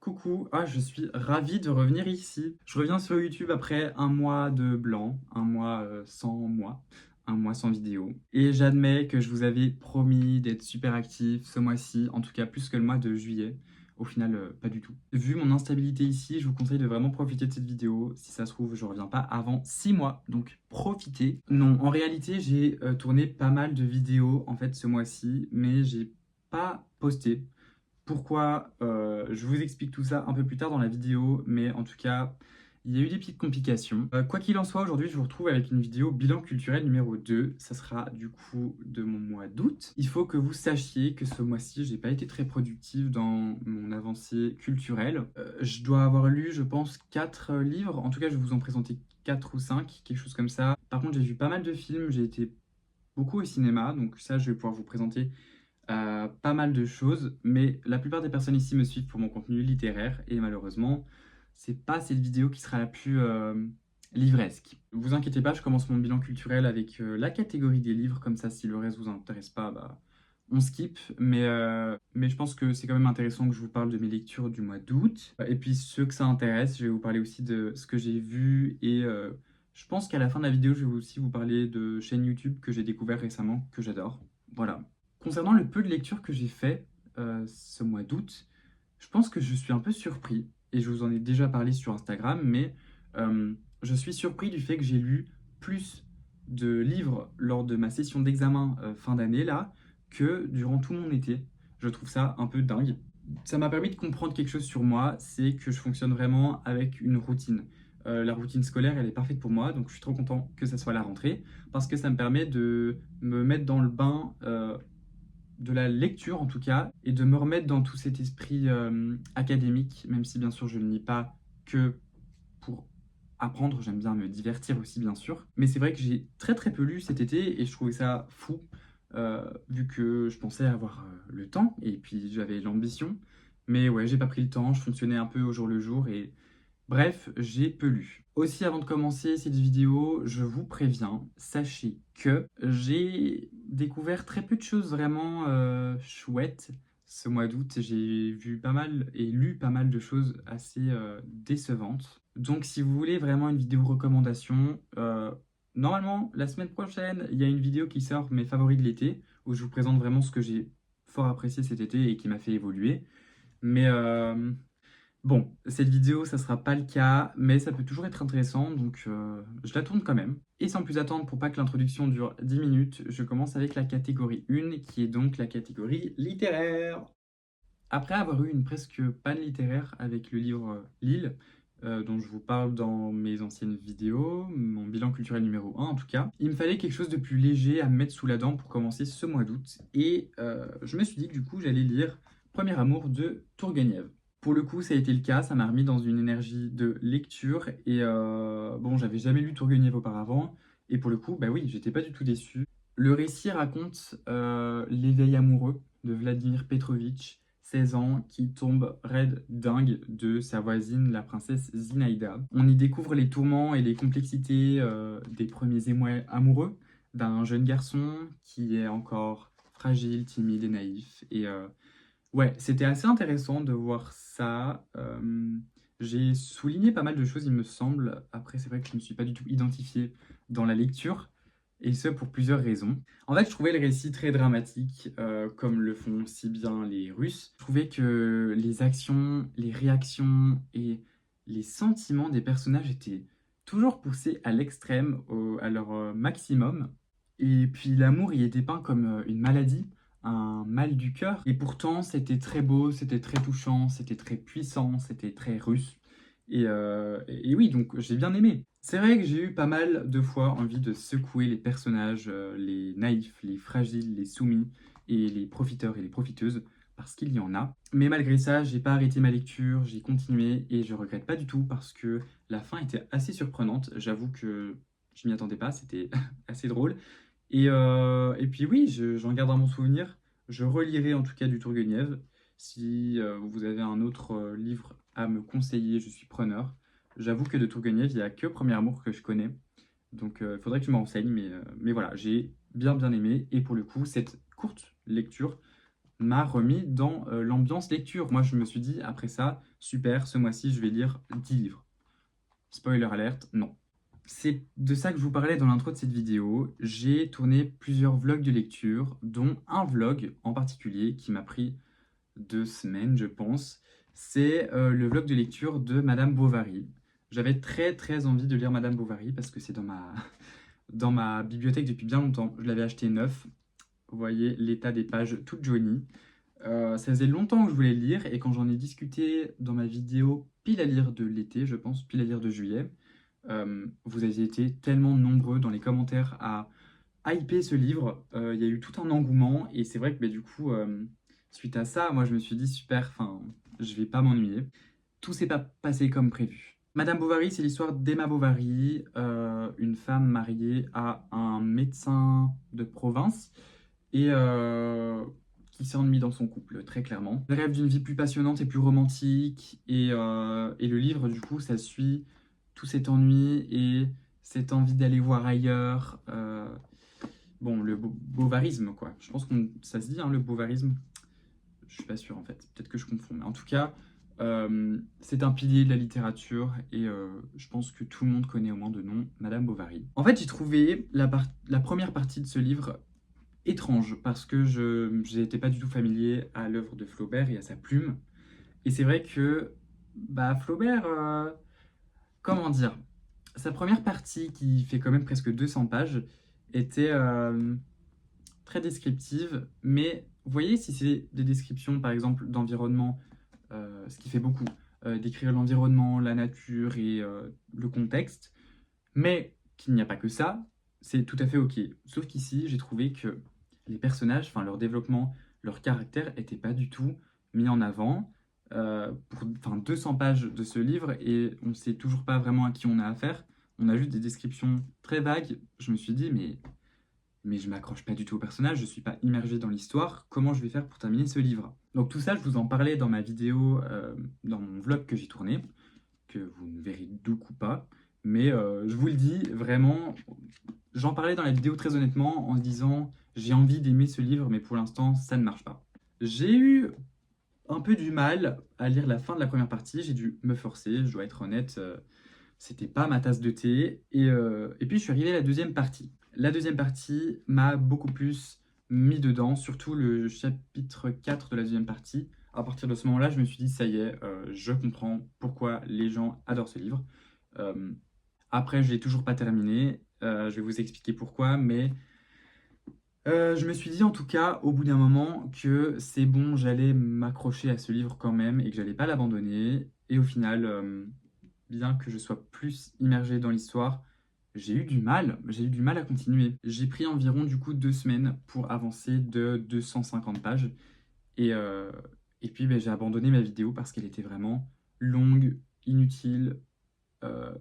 Coucou, je suis ravi de revenir ici. Je reviens sur YouTube après un mois de blanc, un mois sans vidéo. Et j'admets que je vous avais promis d'être super actif ce mois-ci, en tout cas plus que le mois de juillet. Au final, pas du tout. Vu mon instabilité ici, je vous conseille de vraiment profiter de cette vidéo. Si ça se trouve, je reviens pas avant 6 mois, donc profitez. Non, en réalité, j'ai tourné pas mal de vidéos en fait ce mois-ci, mais j'ai pas posté. Pourquoi? Je vous explique tout ça un peu plus tard dans la vidéo, mais en tout cas, il y a eu des petites complications. Quoi qu'il en soit, aujourd'hui, je vous retrouve avec une vidéo bilan culturel numéro 2. Ça sera du coup de mon mois d'août. Il faut que vous sachiez que ce mois-ci, j'ai pas été très productive dans mon avancée culturelle. Je dois avoir lu, je pense, 4 livres. En tout cas, je vais vous en présenter 4 ou 5, quelque chose comme ça. Par contre, j'ai vu pas mal de films, j'ai été beaucoup au cinéma, donc ça, je vais pouvoir vous présenter pas mal de choses, mais la plupart des personnes ici me suivent pour mon contenu littéraire et malheureusement, c'est pas cette vidéo qui sera la plus livresque. Vous inquiétez pas, je commence mon bilan culturel avec la catégorie des livres, comme ça, si le reste vous intéresse pas, bah, on skip, mais je pense que c'est quand même intéressant que je vous parle de mes lectures du mois d'août. Et puis, ceux que ça intéresse, je vais vous parler aussi de ce que j'ai vu et je pense qu'à la fin de la vidéo, je vais aussi vous parler de chaînes YouTube que j'ai découvert récemment, que j'adore. Voilà. Concernant le peu de lectures que j'ai fait ce mois d'août, je pense que je suis un peu surpris, et je vous en ai déjà parlé sur Instagram, mais je suis surpris du fait que j'ai lu plus de livres lors de ma session d'examen fin d'année, là, que durant tout mon été. Je trouve ça un peu dingue. Ça m'a permis de comprendre quelque chose sur moi, c'est que je fonctionne vraiment avec une routine. La routine scolaire, elle est parfaite pour moi, donc je suis trop content que ça soit la rentrée, parce que ça me permet de me mettre dans le bain de la lecture en tout cas, et de me remettre dans tout cet esprit académique, même si bien sûr je ne lis pas que pour apprendre, j'aime bien me divertir aussi bien sûr. Mais c'est vrai que j'ai très très peu lu cet été et je trouvais ça fou, vu que je pensais avoir le temps et puis j'avais l'ambition. Mais ouais, j'ai pas pris le temps, je fonctionnais un peu au jour le jour et bref, j'ai peu lu. Aussi, avant de commencer cette vidéo, je vous préviens, sachez que j'ai découvert très peu de choses vraiment chouettes ce mois d'août. J'ai vu pas mal et lu pas mal de choses assez décevantes. Donc, si vous voulez vraiment une vidéo recommandation, normalement, la semaine prochaine, il y a une vidéo qui sort, mes favoris de l'été, où je vous présente vraiment ce que j'ai fort apprécié cet été et qui m'a fait évoluer. Mais bon, cette vidéo, ça sera pas le cas, mais ça peut toujours être intéressant, donc je la tourne quand même. Et sans plus attendre, pour pas que l'introduction dure 10 minutes, je commence avec la catégorie 1, qui est donc la catégorie littéraire. Après avoir eu une presque panne littéraire avec le livre L'île, dont je vous parle dans mes anciennes vidéos, mon bilan culturel numéro 1 en tout cas, il me fallait quelque chose de plus léger à me mettre sous la dent pour commencer ce mois d'août. Et je me suis dit que du coup, j'allais lire Premier amour de Tourgueniev. Pour le coup, ça a été le cas, ça m'a remis dans une énergie de lecture. Et bon, j'avais jamais lu Tourgueniev auparavant. Et pour le coup, bah oui, j'étais pas du tout déçu. Le récit raconte l'éveil amoureux de Vladimir Petrovitch, 16 ans, qui tombe raide dingue de sa voisine, la princesse Zinaïda. On y découvre les tourments et les complexités des premiers émois amoureux d'un jeune garçon qui est encore fragile, timide et naïf. Et ouais, c'était assez intéressant de voir ça. J'ai souligné pas mal de choses, il me semble. Après, c'est vrai que je ne me suis pas du tout identifié dans la lecture, et ce pour plusieurs raisons. En fait, je trouvais le récit très dramatique, comme le font si bien les Russes. Je trouvais que les actions, les réactions et les sentiments des personnages étaient toujours poussés à l'extrême, à leur maximum. Et puis l'amour y est dépeint comme une maladie, un mal du cœur. Et pourtant, c'était très beau, c'était très touchant, c'était très puissant, c'était très russe. Et oui, donc j'ai bien aimé. C'est vrai que j'ai eu pas mal de fois envie de secouer les personnages, les naïfs, les fragiles, les soumis, et les profiteurs et les profiteuses, parce qu'il y en a. Mais malgré ça, j'ai pas arrêté ma lecture, j'ai continué, et je regrette pas du tout, parce que la fin était assez surprenante. J'avoue que je m'y attendais pas, c'était assez drôle. Et puis oui, j'en garde mon souvenir. Je relirai en tout cas du Tourgueniev. Si vous avez un autre livre à me conseiller, je suis preneur. J'avoue que de Tourgueniev, il n'y a que Premier Amour que je connais. Donc il faudrait que je me renseigne. Mais voilà, j'ai bien aimé. Et pour le coup, cette courte lecture m'a remis dans l'ambiance lecture. Moi, je me suis dit, après ça, super, ce mois-ci, je vais lire 10 livres. Spoiler alerte, non. C'est de ça que je vous parlais dans l'intro de cette vidéo. J'ai tourné plusieurs vlogs de lecture, dont un vlog en particulier qui m'a pris 2 semaines, je pense. C'est le vlog de lecture de Madame Bovary. J'avais très très envie de lire Madame Bovary parce que c'est dans dans ma bibliothèque depuis bien longtemps. Je l'avais acheté neuf. Vous voyez l'état des pages toutes jaunies. Ça faisait longtemps que je voulais le lire et quand j'en ai discuté dans ma vidéo pile à lire de l'été, je pense, pile à lire de juillet, vous avez été tellement nombreux dans les commentaires à hyper ce livre. Il y a eu tout un engouement et c'est vrai que du coup, suite à ça, moi je me suis dit super, enfin, je vais pas m'ennuyer. Tout s'est pas passé comme prévu. Madame Bovary, c'est l'histoire d'Emma Bovary, une femme mariée à un médecin de province et qui s'ennuie dans son couple, très clairement. Elle rêve d'une vie plus passionnante et plus romantique, et le livre, du coup, ça suit tout cet ennui et cette envie d'aller voir ailleurs. Bon, le bovarisme, quoi. Je pense que ça se dit, hein, le bovarisme. Je suis pas sûr, en fait. Peut-être que je confonds. Mais en tout cas, c'est un pilier de la littérature et je pense que tout le monde connaît au moins de nom Madame Bovary. En fait, j'ai trouvé la première partie de ce livre étrange parce que je n'étais pas du tout familier à l'œuvre de Flaubert et à sa plume. Et c'est vrai que Flaubert, comment dire, sa première partie qui fait quand même presque 200 pages était très descriptive, mais vous voyez si c'est des descriptions par exemple d'environnement, ce qui fait beaucoup, décrire l'environnement, la nature et le contexte, mais qu'il n'y a pas que ça, c'est tout à fait ok. Sauf qu'ici, j'ai trouvé que les personnages, enfin leur développement, leur caractère n'était pas du tout mis en avant pour 200 pages de ce livre et on ne sait toujours pas vraiment à qui on a affaire. On a juste des descriptions très vagues. Je me suis dit, mais je m'accroche pas du tout au personnage, je suis pas immergé dans l'histoire, comment je vais faire pour terminer ce livre? Donc tout ça, je vous en parlais dans ma vidéo, dans mon vlog que j'ai tourné, que vous ne verrez du coup pas. Mais je vous le dis, vraiment, j'en parlais dans la vidéo très honnêtement en se disant j'ai envie d'aimer ce livre, mais pour l'instant, ça ne marche pas. J'ai eu un peu du mal à lire la fin de la première partie, j'ai dû me forcer, je dois être honnête, c'était pas ma tasse de thé. Et puis je suis arrivé à la deuxième partie. La deuxième partie m'a beaucoup plus mis dedans, surtout le chapitre 4 de la deuxième partie. À partir de ce moment-là, je me suis dit, ça y est, je comprends pourquoi les gens adorent ce livre. Euh, Après, je l'ai toujours pas terminé. Je vais vous expliquer pourquoi, mais je me suis dit en tout cas, au bout d'un moment, que c'est bon, j'allais m'accrocher à ce livre quand même et que j'allais pas l'abandonner. Et au final, bien que je sois plus immergé dans l'histoire, j'ai eu du mal à continuer. J'ai pris environ du coup 2 semaines pour avancer de 250 pages. Et, euh, et puis j'ai abandonné ma vidéo parce qu'elle était vraiment longue, inutile, euh,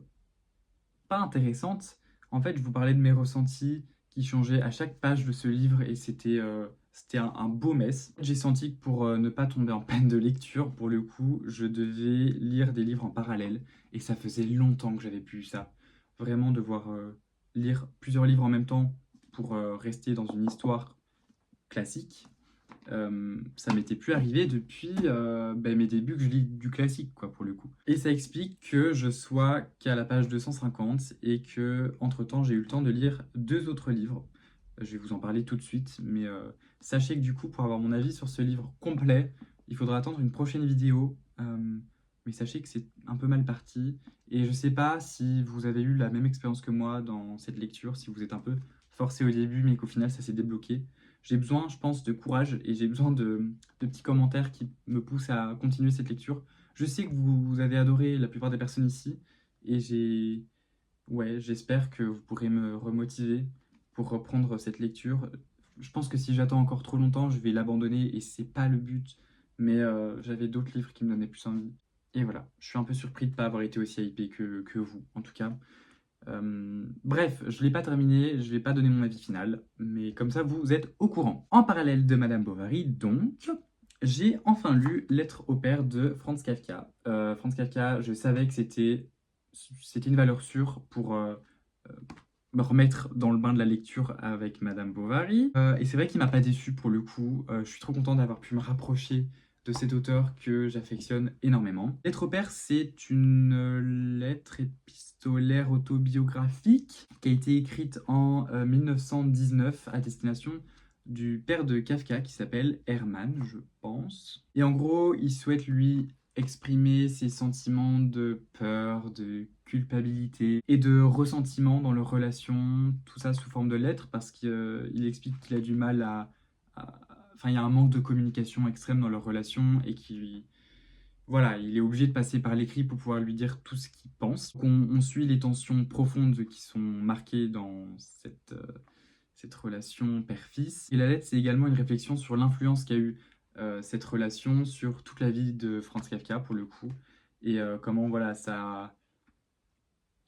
pas intéressante. En fait, je vous parlais de mes ressentis qui changeaient à chaque page de ce livre et c'était un beau mess. J'ai senti que pour ne pas tomber en panne de lecture, pour le coup, je devais lire des livres en parallèle et ça faisait longtemps que j'avais plus eu ça. Vraiment devoir lire plusieurs livres en même temps pour rester dans une histoire classique, ça m'était plus arrivé depuis mes débuts que je lis du classique, quoi, pour le coup. Et ça explique que je sois qu'à la page 250 et que, entre-temps, j'ai eu le temps de lire 2 autres livres. Je vais vous en parler tout de suite, mais sachez que du coup, pour avoir mon avis sur ce livre complet, il faudra attendre une prochaine vidéo. Mais sachez que c'est un peu mal parti. Et je sais pas si vous avez eu la même expérience que moi dans cette lecture, si vous êtes un peu forcé au début, mais qu'au final, ça s'est débloqué. J'ai besoin, je pense, de courage et j'ai besoin de petits commentaires qui me poussent à continuer cette lecture. Je sais que vous avez adoré la plupart des personnes ici et ouais, j'espère que vous pourrez me remotiver pour reprendre cette lecture. Je pense que si j'attends encore trop longtemps, je vais l'abandonner et c'est pas le but. Mais j'avais d'autres livres qui me donnaient plus envie. Et voilà, je suis un peu surpris de ne pas avoir été aussi hypé que vous, en tout cas. Bref, je ne l'ai pas terminé, je ne vais pas donner mon avis final, mais comme ça vous êtes au courant. En parallèle de Madame Bovary, donc, j'ai enfin lu Lettre au père de Franz Kafka. Franz Kafka, je savais que c'était une valeur sûre pour me remettre dans le bain de la lecture avec Madame Bovary. Et c'est vrai qu'il m'a pas déçu pour le coup. Je suis trop content d'avoir pu me rapprocher de cet auteur que j'affectionne énormément. Lettre au père, c'est une lettre épistolaire autobiographique qui a été écrite en 1919 à destination du père de Kafka qui s'appelle Hermann, je pense. Et en gros, il souhaite lui exprimer ses sentiments de peur, de culpabilité et de ressentiment dans leur relation, tout ça sous forme de lettres, parce qu'il explique qu'il a du mal à- Enfin, il y a un manque de communication extrême dans leur relation et qu'il... Voilà, il est obligé de passer par l'écrit pour pouvoir lui dire tout ce qu'il pense. Donc on suit les tensions profondes qui sont marquées dans cette relation père-fils. Et la lettre, c'est également une réflexion sur l'influence qu'a eu cette relation sur toute la vie de Franz Kafka, pour le coup, et comment, voilà, ça...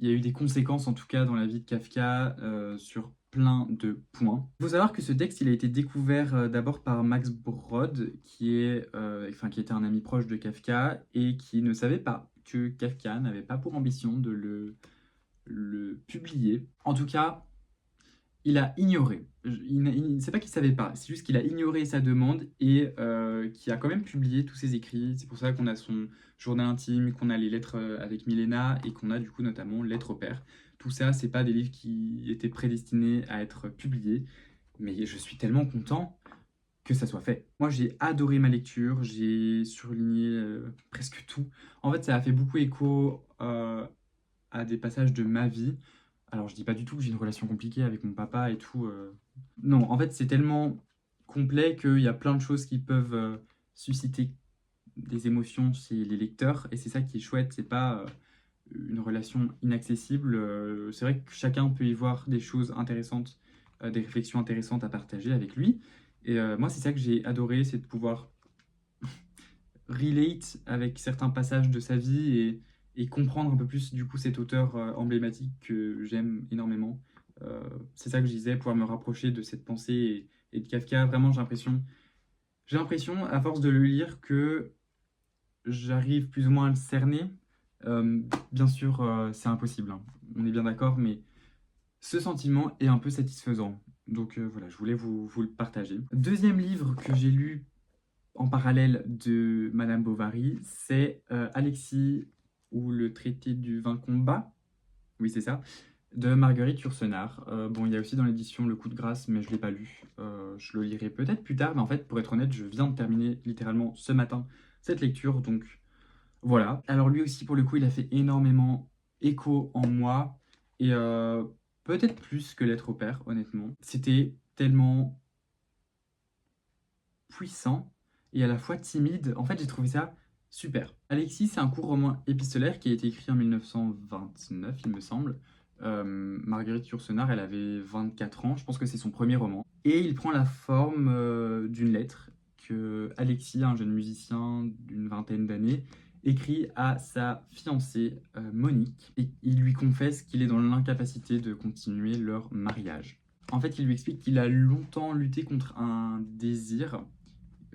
Il y a eu des conséquences, en tout cas, dans la vie de Kafka sur plein de points. Il faut savoir que ce texte, il a été découvert d'abord par Max Brod, qui était un ami proche de Kafka, et qui ne savait pas que Kafka n'avait pas pour ambition de le publier. En tout cas, il a ignoré. C'est pas qu'il savait pas, c'est juste qu'il a ignoré sa demande et qui a quand même publié tous ses écrits. C'est pour ça qu'on a son journal intime, qu'on a les lettres avec Milena et qu'on a du coup notamment Lettres au père. Tout ça, c'est pas des livres qui étaient prédestinés à être publiés, mais je suis tellement content que ça soit fait. Moi, j'ai adoré ma lecture, j'ai surligné presque tout. En fait, ça a fait beaucoup écho à des passages de ma vie. Alors, je dis pas du tout que j'ai une relation compliquée avec mon papa et tout. Non, en fait, c'est tellement complet qu'il y a plein de choses qui peuvent susciter des émotions chez les lecteurs. Et c'est ça qui est chouette, c'est pas une relation inaccessible. C'est vrai que chacun peut y voir des choses intéressantes, des réflexions intéressantes à partager avec lui. Et moi, c'est ça que j'ai adoré, c'est de pouvoir relate avec certains passages de sa vie et comprendre un peu plus du coup cet auteur emblématique que j'aime énormément. C'est ça que je disais, pouvoir me rapprocher de cette pensée et de Kafka. Vraiment, j'ai l'impression, à force de le lire, que j'arrive plus ou moins à le cerner. Euh, Bien sûr, c'est impossible, hein. On est bien d'accord, mais ce sentiment est un peu satisfaisant. Donc voilà, je voulais vous le partager. Deuxième livre que j'ai lu en parallèle de Madame Bovary, c'est Alexis ou le traité du vin combat, oui c'est ça, de Marguerite Yourcenar. Bon, il y a aussi dans l'édition Le Coup de grâce, mais je ne l'ai pas lu. Je le lirai peut-être plus tard, mais en fait, pour être honnête, je viens de terminer littéralement ce matin cette lecture, donc voilà. Alors lui aussi, pour le coup, il a fait énormément écho en moi, et peut-être plus que Lettre au père, honnêtement. C'était tellement puissant et à la fois timide. En fait, j'ai trouvé ça super. Alexis, c'est un court roman épistolaire qui a été écrit en 1929, il me semble. Marguerite Yourcenar, elle avait 24 ans, je pense que c'est son premier roman. Et il prend la forme d'une lettre que Alexis, un jeune musicien d'une vingtaine d'années, écrit à sa fiancée Monique. Et il lui confesse qu'il est dans l'incapacité de continuer leur mariage. En fait, il lui explique qu'il a longtemps lutté contre un désir,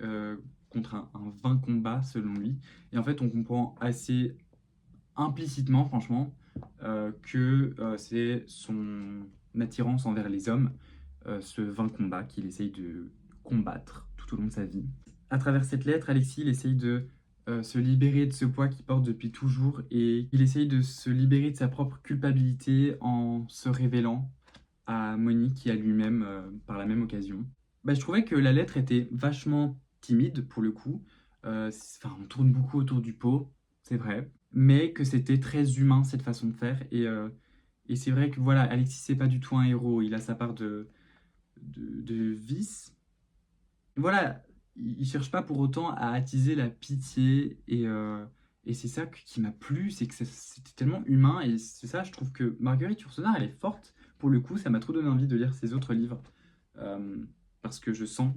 euh, contre un vain combat selon lui. Et en fait, on comprend assez implicitement, franchement, que c'est son attirance envers les hommes, ce vain combat qu'il essaye de combattre tout au long de sa vie. À travers cette lettre, Alexis il essaye de se libérer de ce poids qu'il porte depuis toujours et il essaye de se libérer de sa propre culpabilité en se révélant à Monique et à lui-même par la même occasion. Bah, je trouvais que la lettre était vachement timide pour le coup. Enfin, on tourne beaucoup autour du pot, c'est vrai, mais que c'était très humain cette façon de faire. Et c'est vrai que voilà, Alexis c'est pas du tout un héros. Il a sa part de vice. Voilà, il cherche pas pour autant à attiser la pitié et c'est ça qui m'a plu, c'est que c'était tellement humain et c'est ça, je trouve que Marguerite Yourcenar, elle est forte. Pour le coup, ça m'a trop donné envie de lire ses autres livres euh, parce que je sens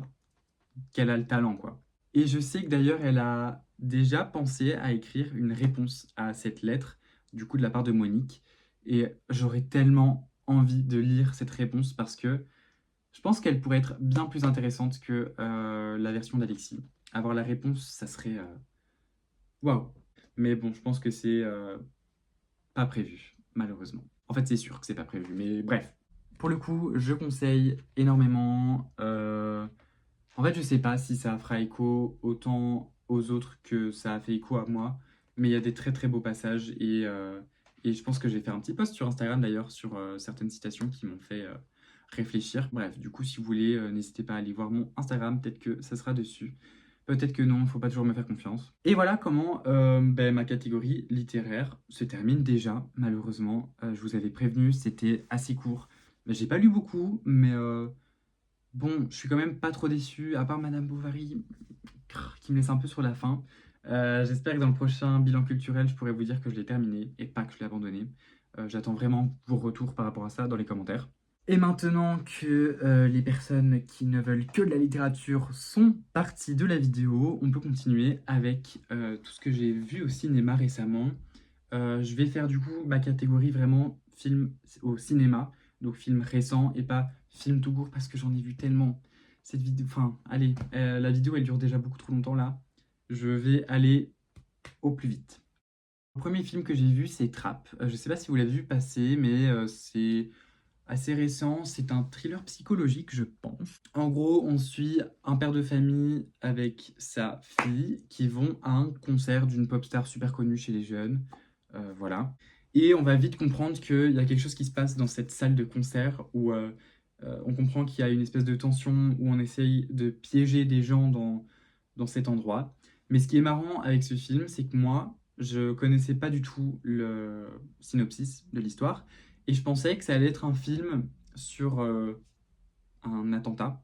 qu'elle a le talent, quoi. Et je sais que d'ailleurs, elle a déjà pensé à écrire une réponse à cette lettre, du coup, de la part de Monique. Et j'aurais tellement envie de lire cette réponse parce que je pense qu'elle pourrait être bien plus intéressante que la version d'Alexis. Avoir la réponse, ça serait waouh. Mais bon, je pense que c'est pas prévu, malheureusement. En fait, c'est sûr que c'est pas prévu, mais bref. Pour le coup, je conseille énormément. En fait, je sais pas si ça fera écho autant aux autres que ça a fait écho à moi, mais il y a des très très beaux passages et je pense que j'ai fait un petit post sur Instagram d'ailleurs sur certaines citations qui m'ont fait réfléchir. Bref, du coup, si vous voulez, n'hésitez pas à aller voir mon Instagram, peut-être que ça sera dessus. Peut-être que non, faut pas toujours me faire confiance. Et voilà comment ma catégorie littéraire se termine déjà, malheureusement. Je vous avais prévenu, c'était assez court. J'ai pas lu beaucoup, mais bon, je suis quand même pas trop déçu, à part Madame Bovary, qui me laisse un peu sur la fin. J'espère que dans le prochain bilan culturel, je pourrai vous dire que je l'ai terminé et pas que je l'ai abandonné. J'attends vraiment vos retours par rapport à ça dans les commentaires. Et maintenant que les personnes qui ne veulent que de la littérature sont parties de la vidéo, on peut continuer avec tout ce que j'ai vu au cinéma récemment. Je vais faire du coup ma catégorie vraiment film au cinéma, donc film récent et pas film tout court parce que j'en ai vu tellement. Cette vidéo, enfin, allez, la vidéo elle dure déjà beaucoup trop longtemps là. Je vais aller au plus vite. Le premier film que j'ai vu c'est Trap. Je sais pas si vous l'avez vu passer, mais c'est assez récent. C'est un thriller psychologique, je pense. En gros, on suit un père de famille avec sa fille qui vont à un concert d'une pop star super connue chez les jeunes. Voilà. Et on va vite comprendre qu'il y a quelque chose qui se passe dans cette salle de concert où on comprend qu'il y a une espèce de tension, où on essaye de piéger des gens dans cet endroit. Mais ce qui est marrant avec ce film, c'est que moi, je connaissais pas du tout le synopsis de l'histoire. Et je pensais que ça allait être un film sur un attentat.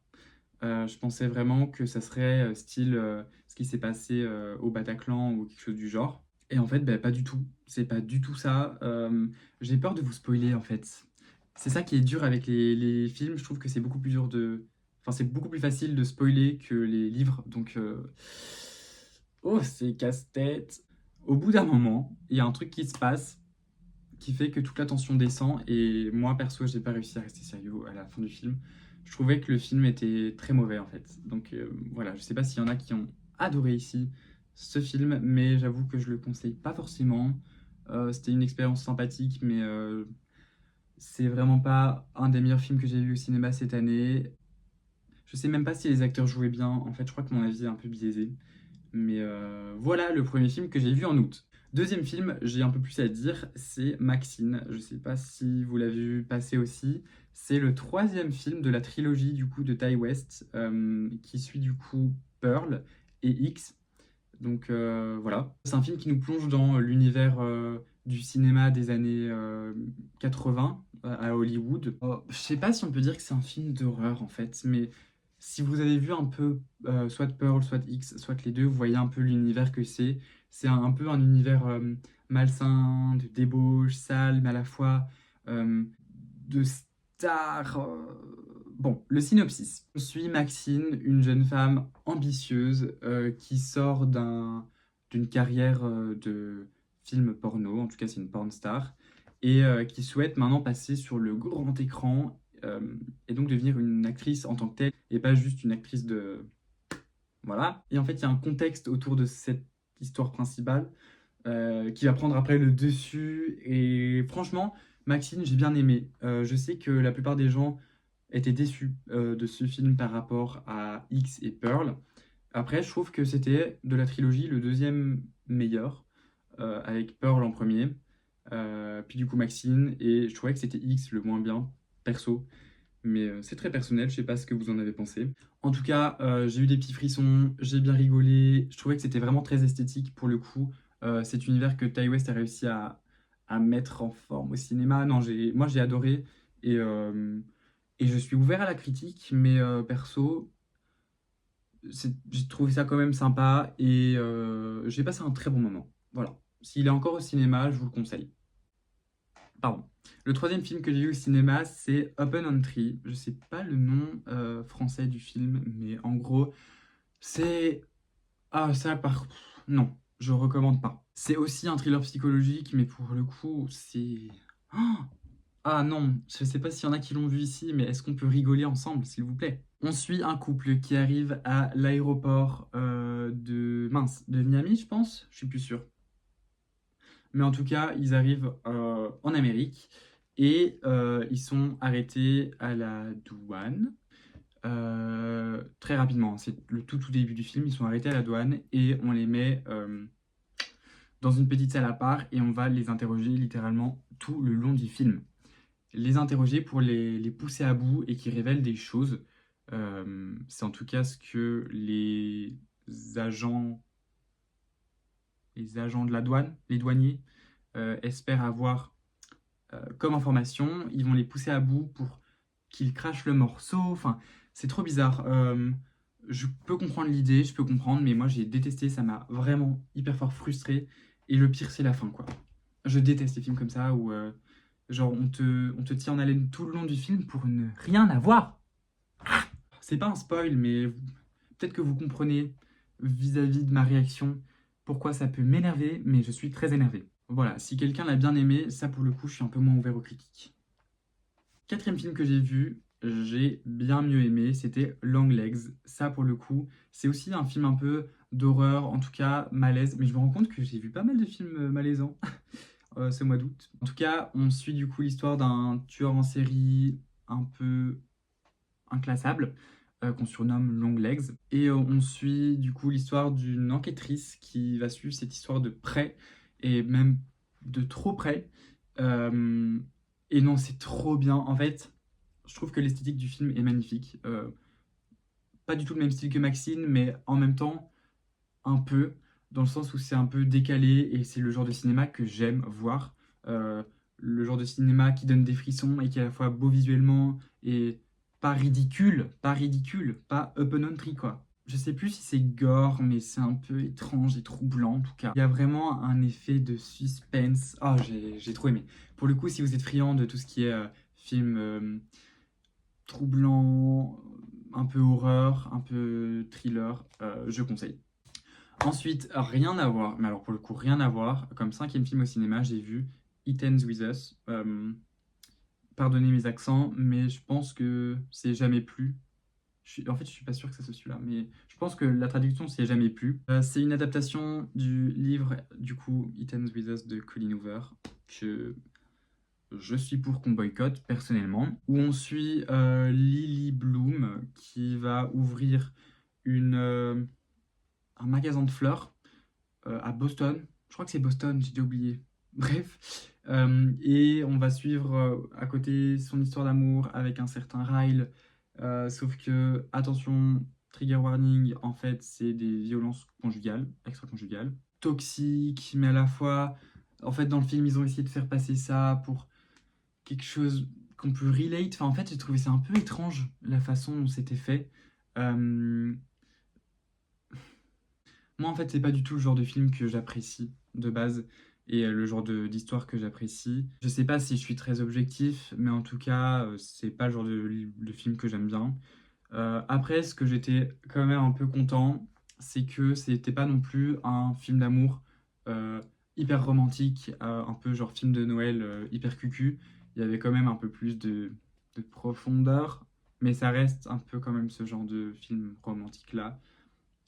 Je pensais vraiment que ça serait style ce qui s'est passé au Bataclan ou quelque chose du genre. Et en fait, pas du tout. C'est pas du tout ça. J'ai peur de vous spoiler en fait. C'est ça qui est dur avec les films. Je trouve que c'est beaucoup plus dur de. Enfin, c'est beaucoup plus facile de spoiler que les livres. Donc, oh, c'est casse-tête. Au bout d'un moment, il y a un truc qui se passe qui fait que toute la tension descend. Et moi, perso, j'ai pas réussi à rester sérieux à la fin du film. Je trouvais que le film était très mauvais en fait. Donc voilà, je sais pas s'il y en a qui ont adoré ici ce film, mais j'avoue que je le conseille pas forcément. C'était une expérience sympathique, mais c'est vraiment pas un des meilleurs films que j'ai vu au cinéma cette année. Je sais même pas si les acteurs jouaient bien. En fait, je crois que mon avis est un peu biaisé. Mais voilà le premier film que j'ai vu en août. Deuxième film, j'ai un peu plus à dire, c'est Maxine. Je sais pas si vous l'avez vu passer aussi. C'est le troisième film de la trilogie du coup de Ty West qui suit du coup Pearl et X. Donc voilà. C'est un film qui nous plonge dans l'univers du cinéma des années 80 à Hollywood. Je sais pas si on peut dire que c'est un film d'horreur en fait, mais si vous avez vu un peu soit Pearl, soit X, soit les deux, vous voyez un peu l'univers que c'est. C'est un peu un univers malsain, de débauche, sale, mais à la fois de star. Bon, le synopsis. On suit Maxine, une jeune femme ambitieuse qui sort d'une carrière de film porno, en tout cas c'est une porn star, et qui souhaite maintenant passer sur le grand écran et donc devenir une actrice en tant que telle, et pas juste une actrice de... Voilà. Et en fait, il y a un contexte autour de cette histoire principale qui va prendre après le dessus. Et franchement, Maxine, j'ai bien aimé. Je sais que la plupart des gens étaient déçus de ce film par rapport à X et Pearl. Après, je trouve que c'était de la trilogie le deuxième meilleur, avec Pearl en premier, puis du coup Maxine, et je trouvais que c'était X le moins bien, perso. Mais c'est très personnel, je sais pas ce que vous en avez pensé. En tout cas, j'ai eu des petits frissons, j'ai bien rigolé, je trouvais que c'était vraiment très esthétique pour le coup. Cet univers que Ty West a réussi à mettre en forme au cinéma. Non, moi j'ai adoré et je suis ouvert à la critique, mais perso, j'ai trouvé ça quand même sympa et j'ai passé un très bon moment. Voilà. S'il est encore au cinéma, je vous le conseille. Pardon. Le troisième film que j'ai vu au cinéma, c'est Open Entry. Je sais pas le nom français du film, mais en gros, c'est... Ah, ça par... Non, je recommande pas. C'est aussi un thriller psychologique, mais pour le coup, c'est... Ah non, je sais pas s'il y en a qui l'ont vu ici, mais est-ce qu'on peut rigoler ensemble, s'il vous plaît? On suit un couple qui arrive à l'aéroport de... Mince, de Miami, je pense? Je suis plus sûr. Mais en tout cas, ils arrivent en Amérique Et ils sont arrêtés à la douane. Très rapidement, c'est le tout début du film, ils sont arrêtés à la douane et on les met dans une petite salle à part et on va les interroger littéralement tout le long du film. Les interroger pour les pousser à bout et qui révèlent des choses. C'est en tout cas ce que agents, les agents de la douane, les douaniers, espèrent avoir comme information. Ils vont les pousser à bout pour qu'ils crachent le morceau. Enfin, c'est trop bizarre. Je peux comprendre l'idée, je peux comprendre, mais moi j'ai détesté, ça m'a vraiment hyper fort frustré. Et le pire, c'est la fin, quoi. Je déteste les films comme ça où genre on te tient en haleine tout le long du film pour ne rien avoir. C'est pas un spoil, mais peut-être que vous comprenez vis-à-vis de ma réaction pourquoi ça peut m'énerver, mais je suis très énervé. Voilà, si quelqu'un l'a bien aimé, ça pour le coup, je suis un peu moins ouvert aux critiques. Quatrième film que j'ai vu, j'ai bien mieux aimé, c'était Longlegs. Ça pour le coup, c'est aussi un film un peu d'horreur, en tout cas malaise, mais je me rends compte que j'ai vu pas mal de films malaisants ce mois d'août. En tout cas, on suit du coup l'histoire d'un tueur en série un peu inclassable, qu'on surnomme Longlegs. Et on suit du coup l'histoire d'une enquêtrice qui va suivre cette histoire de près, et même de trop près. Euh, et non, c'est trop bien. En fait, je trouve que l'esthétique du film est magnifique. Pas du tout le même style que Maxine, mais en même temps, un peu, dans le sens où c'est un peu décalé, et c'est le genre de cinéma que j'aime voir. Euh, le genre de cinéma qui donne des frissons et qui est à la fois beau visuellement et pas ridicule, pas up and country quoi. Je sais plus si c'est gore, mais c'est un peu étrange et troublant en tout cas. Il y a vraiment un effet de suspense. Oh, j'ai trop aimé. Pour le coup, si vous êtes friand de tout ce qui est film troublant, un peu horreur, un peu thriller, je conseille. Ensuite, rien à voir, mais alors pour le coup, rien à voir. Comme cinquième film au cinéma, j'ai vu It Ends With Us. Pardonnez mes accents, mais je pense que c'est jamais plus. En fait, je suis pas sûr que ça soit celui-là, mais je pense que la traduction c'est jamais plus. C'est une adaptation du livre, du coup, It Ends With Us de Colin Hoover, que je suis pour qu'on boycotte personnellement, où on suit Lily Bloom qui va ouvrir un magasin de fleurs à Boston. Je crois que c'est Boston, j'ai déjà oublié. Bref. Et on va suivre à côté son histoire d'amour avec un certain Ryle. Sauf que, attention, trigger warning, en fait, c'est des violences conjugales, extra-conjugales. Toxiques, mais à la fois, en fait, dans le film, ils ont essayé de faire passer ça pour quelque chose qu'on peut relate. Enfin, en fait, j'ai trouvé ça un peu étrange, la façon dont c'était fait. Euh, Moi, en fait, c'est pas du tout le genre de film que j'apprécie de base et le genre d'histoire que j'apprécie. Je sais pas si je suis très objectif, mais en tout cas, c'est pas le genre de film que j'aime bien. Après, ce que j'étais quand même un peu content, c'est que c'était pas non plus un film d'amour euh, hyper romantique, un peu genre film de Noël hyper cucu. Il y avait quand même un peu plus de profondeur, mais ça reste un peu quand même ce genre de film romantique-là.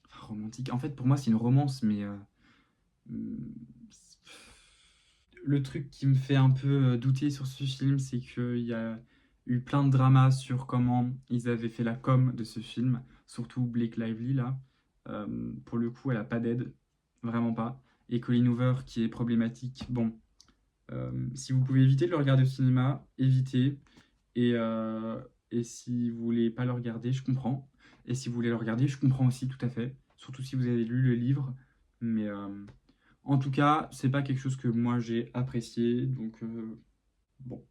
Enfin, romantique. En fait, pour moi, c'est une romance, mais le truc qui me fait un peu douter sur ce film, c'est qu'il y a eu plein de dramas sur comment ils avaient fait la com de ce film, surtout Blake Lively, là. Pour le coup, elle a pas d'aide, vraiment pas. Et Colin Hoover, qui est problématique. Bon, si vous pouvez éviter de le regarder au cinéma, évitez. Et, euh, et si vous voulez pas le regarder, je comprends. Et si vous voulez le regarder, je comprends aussi tout à fait. Surtout si vous avez lu le livre. Mais en tout cas, c'est pas quelque chose que moi j'ai apprécié. Donc bon,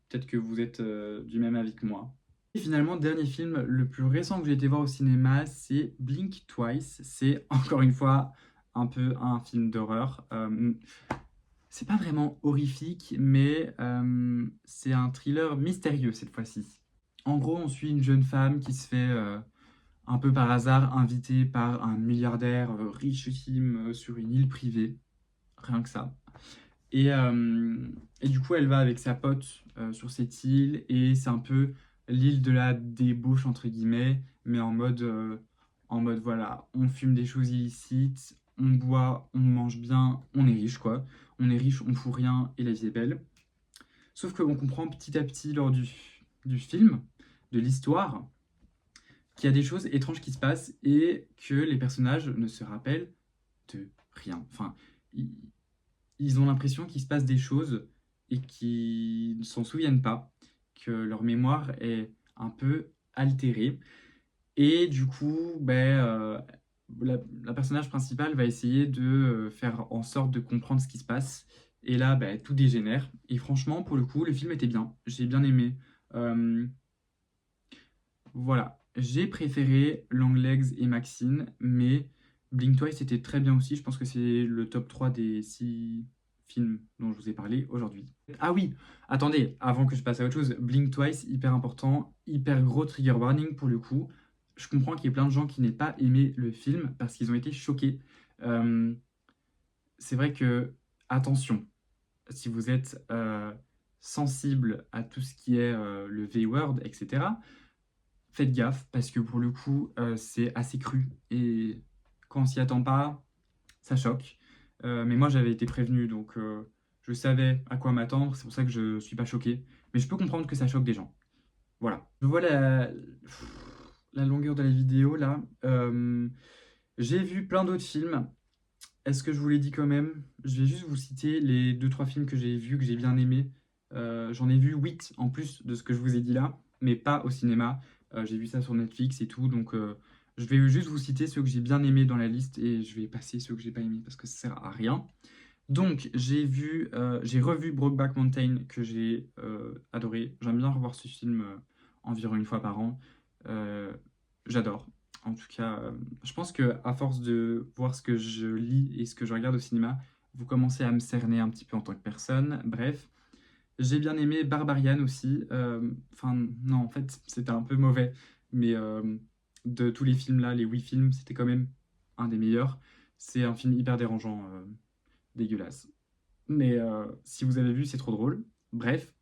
peut-être que vous êtes du même avis que moi. Et finalement, dernier film, le plus récent que j'ai été voir au cinéma, c'est Blink Twice. C'est encore une fois un peu un film d'horreur. C'est pas vraiment horrifique, mais c'est un thriller mystérieux cette fois-ci. En gros, on suit une jeune femme qui se fait un peu par hasard invitée par un milliardaire richissime sur une île privée, rien que ça. Et, euh, et du coup, elle va avec sa pote sur cette île, et c'est un peu l'île de la débauche, entre guillemets, mais en mode voilà, on fume des choses illicites, on boit, on mange bien, on est riche, quoi. On est riche, on fout rien, et la vie est belle. Sauf qu'on comprend petit à petit lors du film, de l'histoire, qu'il y a des choses étranges qui se passent et que les personnages ne se rappellent de rien. Enfin, ils, ils ont l'impression qu'il se passe des choses et qu'ils ne s'en souviennent pas, que leur mémoire est un peu altérée. Et du coup, la personnage principale va essayer de faire en sorte de comprendre ce qui se passe. Et là, tout dégénère. Et franchement, pour le coup, le film était bien. J'ai bien aimé. Euh, voilà. J'ai préféré Longlegs et Maxine, mais Blink Twice était très bien aussi. Je pense que c'est le top 3 des 6 films dont je vous ai parlé aujourd'hui. Ah oui, attendez, avant que je passe à autre chose, Blink Twice, hyper important, hyper gros trigger warning pour le coup. Je comprends qu'il y ait plein de gens qui n'aient pas aimé le film parce qu'ils ont été choqués. Euh, c'est vrai que, attention, si vous êtes sensible à tout ce qui est le V-word, etc., faites gaffe parce que pour le coup, c'est assez cru et quand on s'y attend pas, ça choque. Mais moi, j'avais été prévenu, donc je savais à quoi m'attendre. C'est pour ça que je suis pas choqué. Mais je peux comprendre que ça choque des gens. Voilà. Je vois la longueur de la vidéo là. J'ai vu plein d'autres films. Est-ce que je vous l'ai dit quand même? Je vais juste vous citer les deux trois films que j'ai vus, que j'ai bien aimés. J'en ai vu 8 en plus de ce que je vous ai dit là, mais pas au cinéma. J'ai vu ça sur Netflix et tout, donc je vais juste vous citer ceux que j'ai bien aimés dans la liste et je vais passer ceux que j'ai pas aimés parce que ça sert à rien. Donc j'ai revu Brokeback Mountain que j'ai adoré. J'aime bien revoir ce film environ une fois par an. Euh, J'adore. En tout cas, je pense que à force de voir ce que je lis et ce que je regarde au cinéma, vous commencez à me cerner un petit peu en tant que personne. Bref, j'ai bien aimé Barbarian aussi. Enfin, non, en fait, c'était un peu mauvais, mais de tous les films là, les 8 films, c'était quand même un des meilleurs. C'est un film hyper dérangeant, dégueulasse. Mais si vous avez vu, c'est trop drôle. Bref.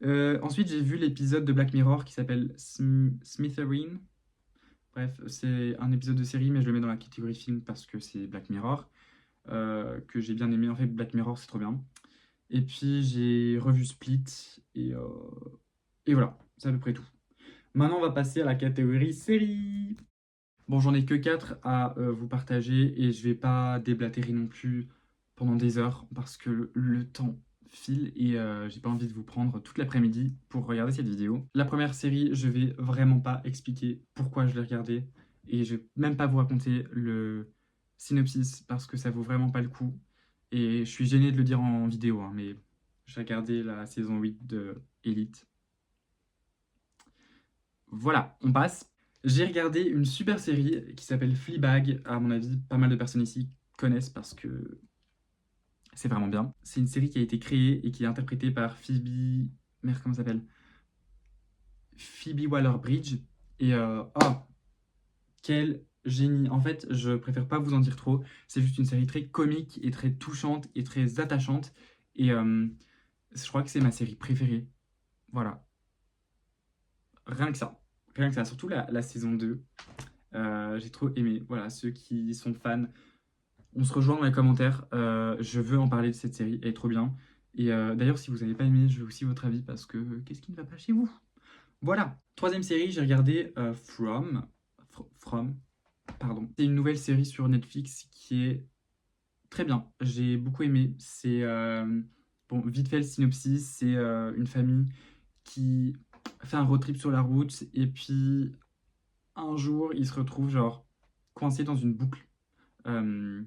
Ensuite, j'ai vu l'épisode de Black Mirror qui s'appelle Smithereene. Bref, c'est un épisode de série, mais je le mets dans la catégorie film parce que c'est Black Mirror, que j'ai bien aimé. En fait, Black Mirror, c'est trop bien. Et puis, j'ai revu Split, et voilà, c'est à peu près tout. Maintenant, on va passer à la catégorie série. Bon, j'en ai que 4 à vous partager, et je vais pas déblatérer non plus pendant des heures, parce que le temps file, et j'ai pas envie de vous prendre toute l'après-midi pour regarder cette vidéo. La première série, je vais vraiment pas expliquer pourquoi je l'ai regardée, et je vais même pas vous raconter le synopsis, parce que ça vaut vraiment pas le coup. Et je suis gêné de le dire en vidéo, hein, mais j'ai regardé la saison 8 de Elite. Voilà, on passe. J'ai regardé une super série qui s'appelle Fleabag. À mon avis, pas mal de personnes ici connaissent parce que c'est vraiment bien. C'est une série qui a été créée et qui est interprétée par Phoebe... Merde, comment ça s'appelle? Phoebe Waller-Bridge. Et oh, quel génie. En fait, je préfère pas vous en dire trop. C'est juste une série très comique et très touchante et très attachante. Et je crois que c'est ma série préférée. Voilà, rien que ça. Rien que ça. Surtout la saison 2. J'ai trop aimé. Voilà, ceux qui sont fans, on se rejoint dans les commentaires. Je veux en parler de cette série, elle est trop bien. Et d'ailleurs, si vous n'avez pas aimé, je veux aussi votre avis parce que qu'est-ce qui ne va pas chez vous? Voilà. Troisième série, j'ai regardé From, pardon. C'est une nouvelle série sur Netflix qui est très bien. J'ai beaucoup aimé. C'est bon, vite fait le synopsis, c'est une famille qui fait un road trip sur la route et puis un jour, ils se retrouvent genre coincés dans une boucle. Euh,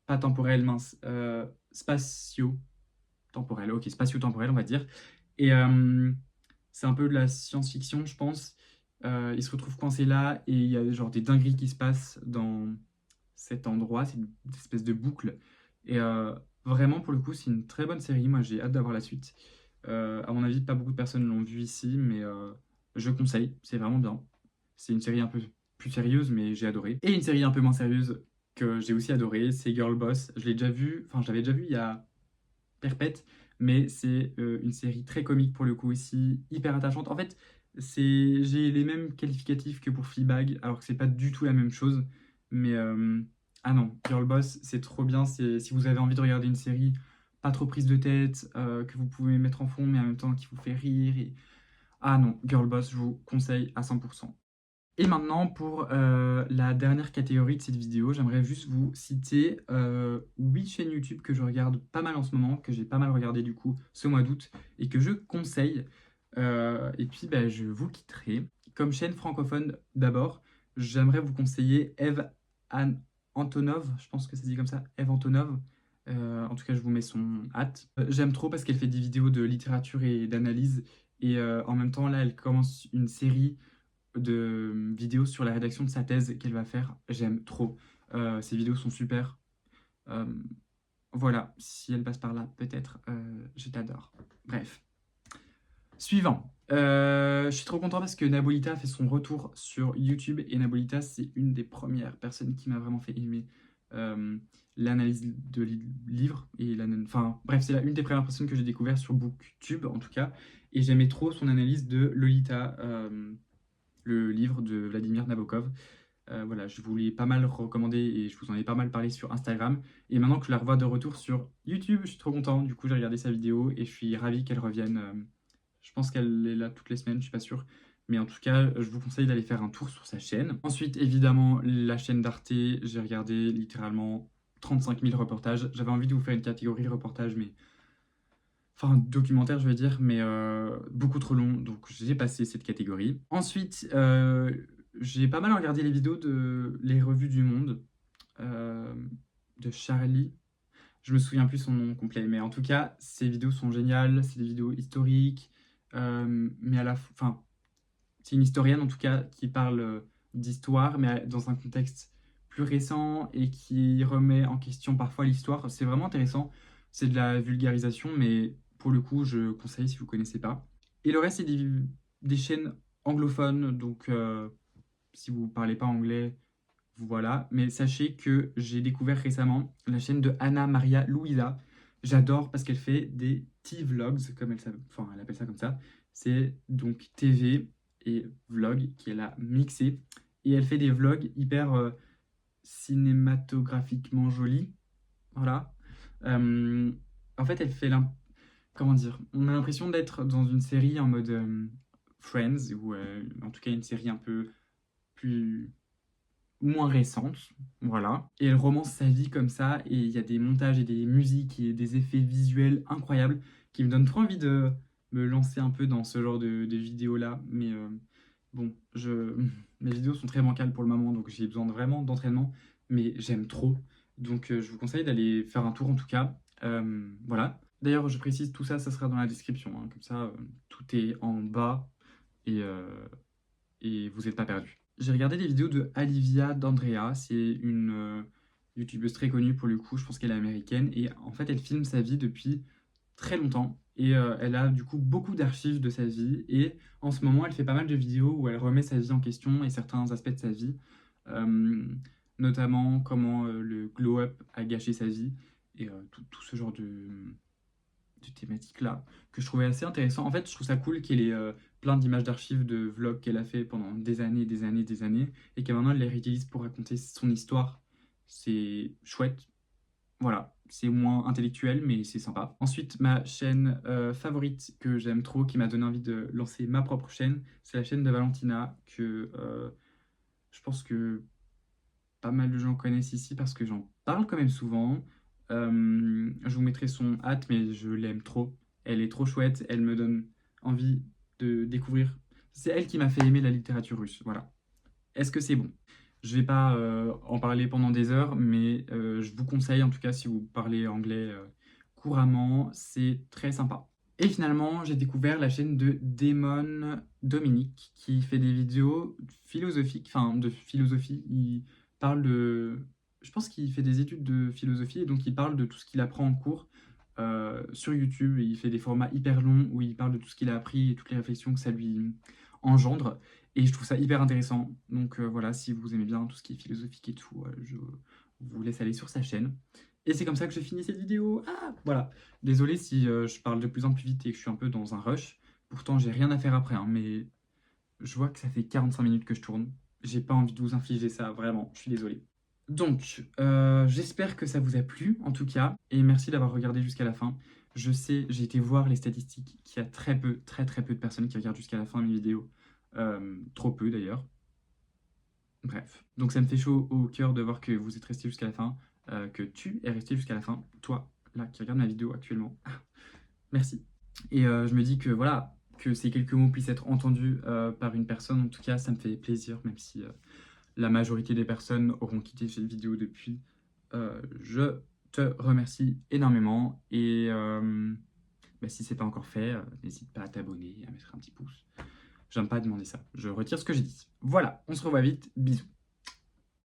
Pas temporelle, mince. Spatio-temporelle. Ok, spatio-temporelle, on va dire. Et c'est un peu de la science-fiction, je pense. Ils se retrouvent coincés là et il y a genre des dingueries qui se passent dans cet endroit. C'est une espèce de boucle. Et vraiment, pour le coup, c'est une très bonne série. Moi, j'ai hâte d'avoir la suite. À mon avis, pas beaucoup de personnes l'ont vu ici, mais je conseille. C'est vraiment bien. C'est une série un peu plus sérieuse, mais j'ai adoré. Et une série un peu moins sérieuse que j'ai aussi adoré, c'est Girl Boss. Je l'ai déjà vu, enfin, je l'avais déjà vu il y a perpète, mais c'est une série très comique pour le coup aussi, hyper attachante. En fait, j'ai les mêmes qualificatifs que pour Fleabag, alors que c'est pas du tout la même chose. Mais ah non, Girl Boss, c'est trop bien. Si vous avez envie de regarder une série pas trop prise de tête, que vous pouvez mettre en fond, mais en même temps qui vous fait rire. Ah non, Girlboss, je vous conseille à 100%. Et maintenant, pour la dernière catégorie de cette vidéo, j'aimerais juste vous citer 8 chaînes YouTube que je regarde pas mal en ce moment, que j'ai pas mal regardé du coup ce mois d'août et que je conseille. Et puis, bah, je vous quitterai. Comme chaîne francophone, d'abord, j'aimerais vous conseiller Eve Antonov, je pense que c'est dit comme ça, Eve Antonov. En tout cas, je vous mets son hâte. J'aime trop parce qu'elle fait des vidéos de littérature et d'analyse. Et en même temps, là, elle commence une série de vidéos sur la rédaction de sa thèse qu'elle va faire. J'aime trop. Ces vidéos sont super. Euh, voilà, si elle passe par là, peut-être, je t'adore. Bref. Suivant. Je suis trop content parce que Nabolita fait son retour sur YouTube et Nabolita, c'est une des premières personnes qui m'a vraiment fait aimer l'analyse de livres. Enfin, bref, c'est une des premières personnes que j'ai découvert sur BookTube en tout cas. Et j'aimais trop son analyse de Lolita, le livre de Vladimir Nabokov. Voilà, je vous l'ai pas mal recommandé et je vous en ai pas mal parlé sur Instagram. Et maintenant que je la revois de retour sur YouTube, je suis trop content. Du coup, j'ai regardé sa vidéo et je suis ravi qu'elle revienne. Je pense qu'elle est là toutes les semaines, je suis pas sûr. Mais en tout cas, je vous conseille d'aller faire un tour sur sa chaîne. Ensuite, évidemment, la chaîne d'Arte. J'ai regardé littéralement 35 000 reportages. J'avais envie de vous faire une catégorie de reportages, mais enfin documentaire je veux dire, mais beaucoup trop long, donc j'ai passé cette catégorie. Ensuite, j'ai pas mal regardé les vidéos de les revues du monde, euh, de Charlie. Je me souviens plus son nom complet, mais en tout cas, ces vidéos sont géniales, c'est des vidéos historiques, mais à la fin, c'est une historienne en tout cas qui parle d'histoire, mais dans un contexte plus récent et qui remet en question parfois l'histoire. C'est vraiment intéressant. C'est de la vulgarisation, mais pour le coup, je conseille si vous ne connaissez pas. Et le reste, c'est des chaînes anglophones, donc si vous ne parlez pas anglais, voilà. Mais sachez que j'ai découvert récemment la chaîne de Anna Maria Luisa. J'adore parce qu'elle fait des T-vlogs, comme elle appelle ça comme ça. C'est donc TV et vlog qui est là mixé. Et elle fait des vlogs hyper cinématographiquement jolis. Voilà. Euh, En fait, comment dire? On a l'impression d'être dans une série en mode Friends, ou en tout cas une série un peu plus moins récente, voilà. Et elle romance sa vie comme ça, et il y a des montages et des musiques et des effets visuels incroyables qui me donnent trop envie de me lancer un peu dans ce genre de vidéos-là. Mais bon, mes vidéos sont très bancales pour le moment, donc j'ai besoin vraiment d'entraînement, mais j'aime trop. Donc je vous conseille d'aller faire un tour en tout cas. Voilà. D'ailleurs, je précise, tout ça, ça sera dans la description, hein. Comme ça, tout est en bas et, vous n'êtes pas perdu. J'ai regardé des vidéos de Alivia D'Andrea, c'est une youtubeuse très connue pour le coup, je pense qu'elle est américaine, et en fait elle filme sa vie depuis très longtemps, et elle a du coup beaucoup d'archives de sa vie, et en ce moment elle fait pas mal de vidéos où elle remet sa vie en question et certains aspects de sa vie, euh, notamment comment le glow-up a gâché sa vie, et tout ce genre de thématique-là, que je trouvais assez intéressant. En fait, je trouve ça cool qu'elle ait plein d'images d'archives de vlogs qu'elle a fait pendant des années, des années, des années, et qu'elle maintenant elle les réutilise pour raconter son histoire. C'est chouette. Voilà, c'est moins intellectuel, mais c'est sympa. Ensuite, ma chaîne favorite que j'aime trop, qui m'a donné envie de lancer ma propre chaîne, c'est la chaîne de Valentina, que je pense que pas mal de gens connaissent ici parce que j'en parle quand même souvent. Je vous mettrai son hâte, mais je l'aime trop. Elle est trop chouette, elle me donne envie de découvrir. C'est elle qui m'a fait aimer la littérature russe, voilà. Est-ce que c'est bon? Je vais pas en parler pendant des heures, mais je vous conseille, en tout cas, si vous parlez anglais couramment, c'est très sympa. Et finalement, j'ai découvert la chaîne de Damon Dominique, qui fait des vidéos philosophiques, enfin de philosophie. Il parle de... Je pense qu'il fait des études de philosophie, et donc il parle de tout ce qu'il apprend en cours sur YouTube. Et il fait des formats hyper longs où il parle de tout ce qu'il a appris et toutes les réflexions que ça lui engendre. Et je trouve ça hyper intéressant. Donc voilà, si vous aimez bien tout ce qui est philosophique et tout, je vous laisse aller sur sa chaîne. Et c'est comme ça que je finis cette vidéo. Ah, voilà. Désolé si je parle de plus en plus vite et que je suis un peu dans un rush. Pourtant, j'ai rien à faire après, hein, mais je vois que ça fait 45 minutes que je tourne. J'ai pas envie de vous infliger ça, vraiment. Je suis désolé. Donc, j'espère que ça vous a plu, en tout cas, et merci d'avoir regardé jusqu'à la fin. Je sais, j'ai été voir les statistiques, qu'il y a très peu, très très peu de personnes qui regardent jusqu'à la fin de mes vidéos. Trop peu d'ailleurs. Bref. Donc ça me fait chaud au cœur de voir que vous êtes resté jusqu'à la fin, que tu es resté jusqu'à la fin, toi, là, qui regarde ma vidéo actuellement. Merci. Et je me dis que voilà, que ces quelques mots puissent être entendus par une personne, en tout cas, ça me fait plaisir, même si la majorité des personnes auront quitté cette vidéo depuis. Je te remercie énormément et bah, si c'est pas encore fait, n'hésite pas à t'abonner et à mettre un petit pouce. J'aime pas demander ça. Je retire ce que j'ai dit. Voilà, on se revoit vite. Bisous.